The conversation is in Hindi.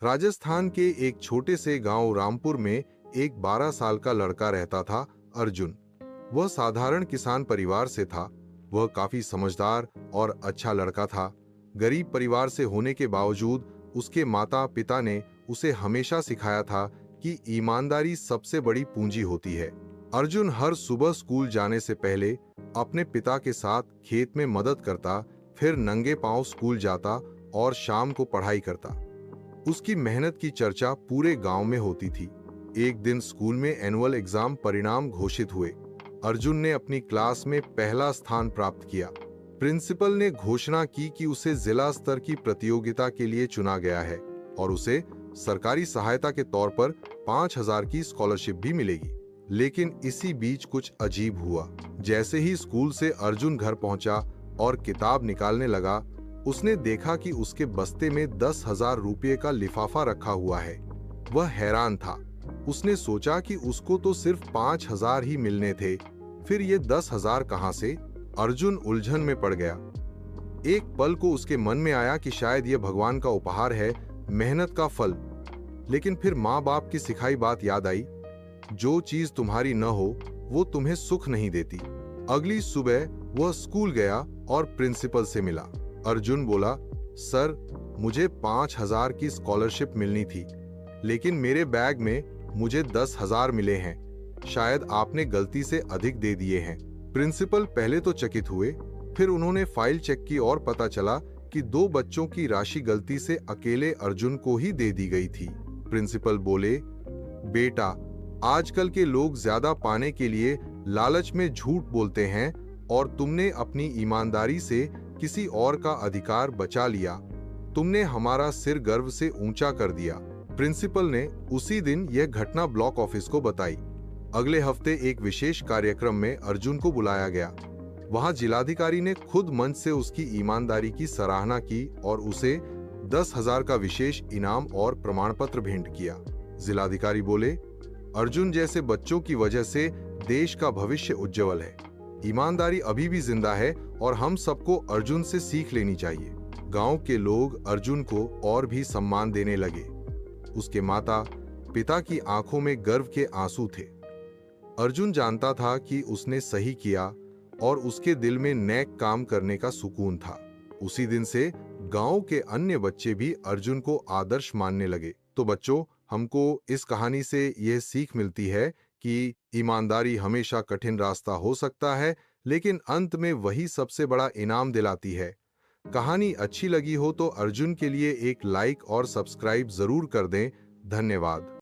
राजस्थान के एक छोटे से गांव रामपुर में एक 12 साल का लड़का रहता था, अर्जुन। वह साधारण किसान परिवार से था। वह काफी समझदार और अच्छा लड़का था। गरीब परिवार से होने के बावजूद उसके माता पिता ने उसे हमेशा सिखाया था कि ईमानदारी सबसे बड़ी पूंजी होती है। अर्जुन हर सुबह स्कूल जाने से पहले अपने पिता के साथ खेत में मदद करता, फिर नंगे पांव स्कूल जाता और शाम को पढ़ाई करता। उसकी मेहनत की चर्चा पूरे गांव में होती थी। एक दिन स्कूल में एनुअल एग्जाम परिणाम घोषित हुए। अर्जुन ने अपनी क्लास में पहला स्थान प्राप्त किया। प्रिंसिपल ने घोषणा की कि उसे जिला स्तर की प्रतियोगिता के लिए चुना गया है और उसे सरकारी सहायता के तौर पर 5,000 की स्कॉलरशिप भी मिलेगी। लेकिन इसी बीच कुछ अजीब हुआ। जैसे ही स्कूल से अर्जुन घर पहुंचा और किताब निकालने लगा, उसने देखा कि उसके बस्ते में 10,000 रुपये का लिफाफा रखा हुआ है। वह हैरान था। उसने सोचा कि उसको तो सिर्फ 5,000 ही मिलने थे, फिर ये 10,000 कहां से? अर्जुन उलझन में पड़ गया। एक पल को उसके मन में आया कि शायद यह भगवान का उपहार है, मेहनत का फल। लेकिन फिर माँ बाप की सिखाई बात याद आई, जो चीज तुम्हारी न हो वो तुम्हें सुख नहीं देती। अगली सुबह वह स्कूल गया और प्रिंसिपल से मिला। अर्जुन बोला, सर, मुझे 5,000 की स्कॉलरशिप मिलनी थी, लेकिन मेरे बैग में मुझे 10,000 मिले हैं। शायद आपने गलती से अधिक दे दिए हैं। प्रिंसिपल पहले तो चकित हुए, फिर उन्होंने फाइल चेक की और पता चला कि 2 बच्चों की राशि गलती से अकेले अर्जुन को ही दे दी गई थी। प्रिंसिपल बोले, बेटा, आजकल के लोग ज्यादा पाने के लिए लालच में झूठ बोलते हैं और तुमने अपनी ईमानदारी से किसी और का अधिकार बचा लिया। तुमने हमारा सिर गर्व से ऊंचा कर दिया। प्रिंसिपल ने उसी दिन यह घटना ब्लॉक ऑफिस को बताई। अगले हफ्ते एक विशेष कार्यक्रम में अर्जुन को बुलाया गया। वहां जिलाधिकारी ने खुद मंच से उसकी ईमानदारी की सराहना की और उसे 10,000 का विशेष इनाम और प्रमाण पत्र भेंट किया। जिलाधिकारी बोले, अर्जुन जैसे बच्चों की वजह से देश का भविष्य उज्जवल है। ईमानदारी अभी भी जिंदा है और हम सबको अर्जुन से सीख लेनी चाहिए। गांव के लोग अर्जुन को और भी सम्मान देने लगे। उसके माता पिता की आंखों में गर्व के आंसू थे। अर्जुन जानता था कि उसने सही किया और उसके दिल में नेक काम करने का सुकून था। उसी दिन से गांव के अन्य बच्चे भी अर्जुन को आदर्श मानने लगे। तो बच्चों, हमको इस कहानी से यह सीख मिलती है कि ईमानदारी हमेशा कठिन रास्ता हो सकता है, लेकिन अंत में वही सबसे बड़ा इनाम दिलाती है। कहानी अच्छी लगी हो तो अर्जुन के लिए एक लाइक और सब्सक्राइब जरूर कर दें। धन्यवाद।